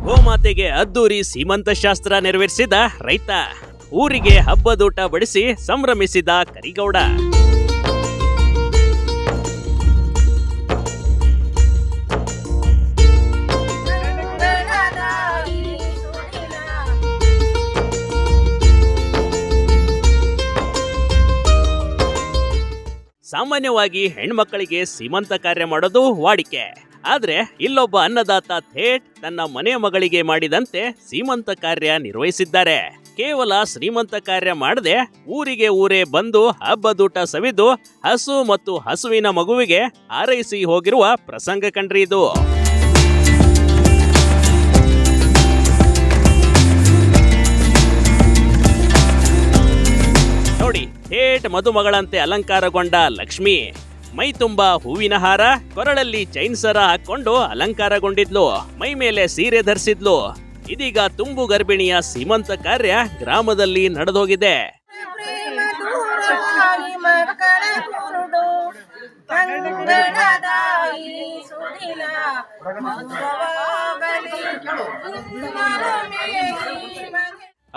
ಗೋಮಾತೆಗೆ ಅದ್ದೂರಿ ಸೀಮಂತ ಶಾಸ್ತ್ರ ನೆರವೇರಿಸಿದ ರೈತ, ಊರಿಗೆ ಹಬ್ಬದೂಟ ಬಡಿಸಿ ಸಂಭ್ರಮಿಸಿದ ಕರಿಗೌಡ. ಸಾಮಾನ್ಯವಾಗಿ ಹೆಣ್ಮಕ್ಕಳಿಗೆ ಸೀಮಂತ ಕಾರ್ಯ ಮಾಡೋದು ವಾಡಿಕೆ. ಆದ್ರೆ ಇಲ್ಲೊಬ್ಬ ಅನ್ನದಾತ ಥೇಟ್ ತನ್ನ ಮನೆ ಮಗಳಿಗೆ ಮಾಡಿದಂತೆ ಸೀಮಂತ ಕಾರ್ಯ ನಿರ್ವಹಿಸಿದ್ದಾರೆ. ಕೇವಲ ಶ್ರೀಮಂತ ಕಾರ್ಯ ಮಾಡದೆ ಊರಿಗೆ ಊರೇ ಬಂದು ಹಬ್ಬದೂಟ ಸವಿದು ಹಸು ಮತ್ತು ಹಸುವಿನ ಮಗುವಿಗೆ ಹಾರೈಸಿ ಹೋಗಿರುವ ಪ್ರಸಂಗ ಕಂಡ್ರಿ ಇದು. ನೋಡಿ, ಥೇಟ್ ಮದುಮಗಳಂತೆ ಅಲಂಕಾರಗೊಂಡ ಲಕ್ಷ್ಮಿ ಮೈ ತುಂಬಾ ಹೂವಿನ ಹಾರ, ಕೊರಳಲ್ಲಿ ಚೈನ್ ಸರ ಹಾಕೊಂಡು ಅಲಂಕಾರಗೊಂಡಿದ್ಲು, ಮೈ ಮೇಲೆ ಸೀರೆ ಧರಿಸಿದ್ಲು. ಇದೀಗ ತುಂಬು ಗರ್ಭಿಣಿಯ ಸೀಮಂತ ಕಾರ್ಯ ಗ್ರಾಮದಲ್ಲಿ ನಡೆದೋಗಿದೆ.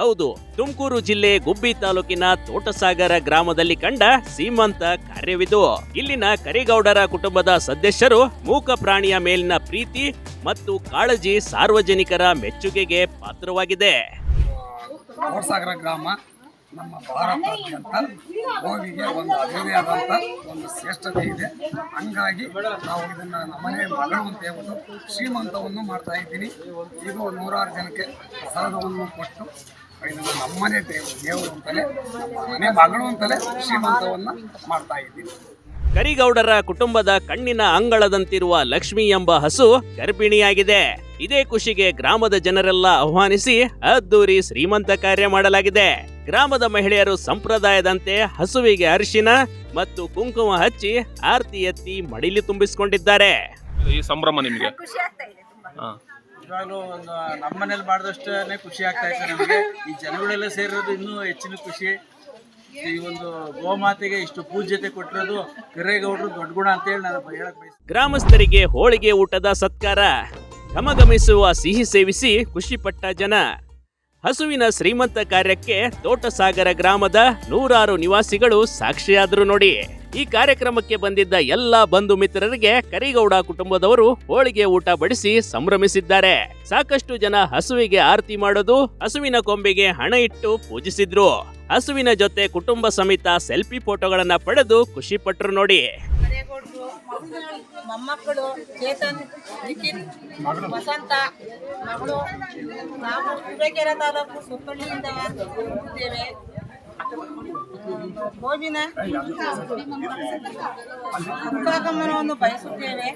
ಹೌದು, ತುಮಕೂರು ಜಿಲ್ಲೆ ಗುಬ್ಬಿ ತಾಲೂಕಿನ ತೋಟಸಾಗರ ಗ್ರಾಮದಲ್ಲಿ ಕಂಡ ಸೀಮಂತ ಕಾರ್ಯವಿದು. ಇಲ್ಲಿನ ಕರಿಗೌಡರ ಕುಟುಂಬದ ಸದಸ್ಯರು ಮೂಕ ಪ್ರಾಣಿಯ ಮೇಲಿನ ಪ್ರೀತಿ ಮತ್ತು ಕಾಳಜಿ ಸಾರ್ವಜನಿಕರ ಮೆಚ್ಚುಗೆಗೆ ಪಾತ್ರವಾಗಿದೆ. ತೋಟಸಾಗರ ಗ್ರಾಮ ನಮ್ಮ ಭಾರತಾದ್ಯಂತ ಗೋವಿಗೆ ಒಂದು ಅಭಿವೃದ್ಧಿ ಆದಂಥ ಒಂದು ಶ್ರೇಷ್ಠತೆ ಇದೆ. ಹಂಗಾಗಿ ನಾವು ಇದನ್ನು ನಮ್ಮನೆ ಮಗಳು ಅಂತ ಹೇಳ್ಬಿಟ್ಟು ಶ್ರೀಮಂತವನ್ನು ಮಾಡ್ತಾ ಇದ್ದೀನಿ. ಇದು ನೂರಾರು ಜನಕ್ಕೆ ಪ್ರಸಾದವನ್ನು ಕೊಟ್ಟು ಇದನ್ನು ನಮ್ಮನೆ ದೇವರು ಅಂತಲೇ, ನಮ್ಮ ಮನೆ ಮಗಳು ಅಂತಲೇ ಶ್ರೀಮಂತವನ್ನು ಮಾಡ್ತಾ ಇದ್ದೀನಿ. ಕರಿಗೌಡರ ಕುಟುಂಬದ ಕಣ್ಣಿನ ಅಂಗಳದಂತಿರುವ ಲಕ್ಷ್ಮಿ ಎಂಬ ಹಸು ಗರ್ಭಿಣಿಯಾಗಿದೆ. ಇದೇ ಖುಷಿಗೆ ಗ್ರಾಮದ ಜನರೆಲ್ಲ ಆಹ್ವಾನಿಸಿ ಅದ್ದೂರಿ ಶ್ರೀಮಂತ ಕಾರ್ಯ ಮಾಡಲಾಗಿದೆ. ಗ್ರಾಮದ ಮಹಿಳೆಯರು ಸಂಪ್ರದಾಯದಂತೆ ಹಸುವಿಗೆ ಅರಿಶಿನ ಮತ್ತು ಕುಂಕುಮ ಹಚ್ಚಿ ಆರತಿ ಎತ್ತಿ ಮಡಿಲಿ ತುಂಬಿಸಿಕೊಂಡಿದ್ದಾರೆ. ಈ ಸಂಭ್ರಮ ನಿಮಗೆ ಇವಾಗಲೂ ಒಂದು ನಮ್ಮನೇಲಿ ಮಾಡಿದಷ್ಟೇ ಖುಷಿ ಆಗ್ತಾ ಇದೆ ನಮಗೆ. ಈ ಜನಗಳೆಲ್ಲ ಸೇರಿರೋದು ಇನ್ನೂ ಹೆಚ್ಚಿನ ಖುಷಿ. ಈ ಒಂದು ಗೋಮಾತೆಗೆ ಇಷ್ಟು ಪೂಜ್ಯತೆ ಕೊಟ್ಟಿರೋದು ಕರೇಗೌಡರು ದೊಡ್ಡ ಗುಣ ಅಂತ ಹೇಳಿ ನಾನು ಹೇಳಕ್ ಬಯಸ್ತೀನಿ. ಗ್ರಾಮಸ್ಥರಿಗೆ ಹೋಳಿಗೆ ಊಟದ ಸತ್ಕಾರ, ಘಮಘಮಿಸುವ ಸಿಹಿ ಸೇವಿಸಿ ಖುಷಿಪಟ್ಟ ಜನ. ಹಸುವಿನ ಶ್ರೀಮಂತ ಕಾರ್ಯಕ್ಕೆ ತೋಟಸಾಗರ ಗ್ರಾಮದ ನೂರಾರು ನಿವಾಸಿಗಳು ಸಾಕ್ಷಿಯಾದ್ರು ನೋಡಿ. ಈ ಕಾರ್ಯಕ್ರಮಕ್ಕೆ ಬಂದಿದ್ದ ಎಲ್ಲಾ ಬಂಧು ಮಿತ್ರರಿಗೆ ಕರಿಗೌಡ ಕುಟುಂಬದವರು ಹೋಳಿಗೆ ಊಟ ಬಡಿಸಿ ಸಂಭ್ರಮಿಸಿದ್ದಾರೆ. ಸಾಕಷ್ಟು ಜನ ಹಸುವಿಗೆ ಆರತಿ ಮಾಡೋದು, ಹಸುವಿನ ಕೊಂಬಿಗೆ ಹಣ ಇಟ್ಟು ಪೂಜಿಸಿದ್ರು. ಹಸುವಿನ ಜೊತೆ ಕುಟುಂಬ ಸಮೇತ ಸೆಲ್ಫಿ ಫೋಟೋಗಳನ್ನ ಪಡೆದು ಖುಷಿ ಪಟ್ರು ನೋಡಿ. ಮೊಮ್ಮಕ್ಕಳು ಚೇತನ್, ನಿಖಿತ್, ವಸಂತ ಮಗಳು, ನಾವು ತುರುವೇಕೆರೆ ತಾಲೂಕು ಸುತ್ತಳ್ಳಿಯಿಂದ ಬಂದಿದ್ದೇವೆ. ಗೋವಿನ ಸುಖಾಗಮನವನ್ನು ಬಯಸುತ್ತೇವೆ.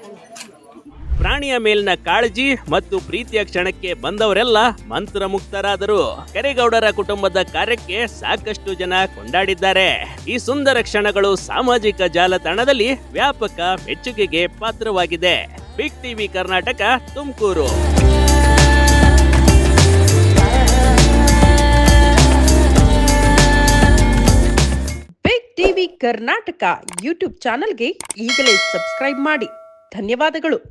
ಪ್ರಾಣಿಯ ಮೇಲಿನ ಕಾಳಜಿ ಮತ್ತು ಪ್ರೀತಿಯ ಕ್ಷಣಕ್ಕೆ ಬಂದವರೆಲ್ಲ ಮಂತ್ರಮುಕ್ತರಾದರು. ಕರಿಗೌಡರ ಕುಟುಂಬದ ಕಾರ್ಯಕ್ಕೆ ಸಾಕಷ್ಟು ಜನ ಕೊಂಡಾಡಿದ್ದಾರೆ. ಈ ಸುಂದರ ಕ್ಷಣಗಳು ಸಾಮಾಜಿಕ ಜಾಲತಾಣದಲ್ಲಿ ವ್ಯಾಪಕ ಮೆಚ್ಚುಗೆಗೆ ಪಾತ್ರವಾಗಿದೆ. Big TV Karnataka, Tumakuru. Big TV Karnataka YouTube ಚಾನೆಲ್ಗೆ ಈಗಲೇ ಸಬ್ಸ್ಕ್ರೈಬ್ ಮಾಡಿ. ಧನ್ಯವಾದಗಳು.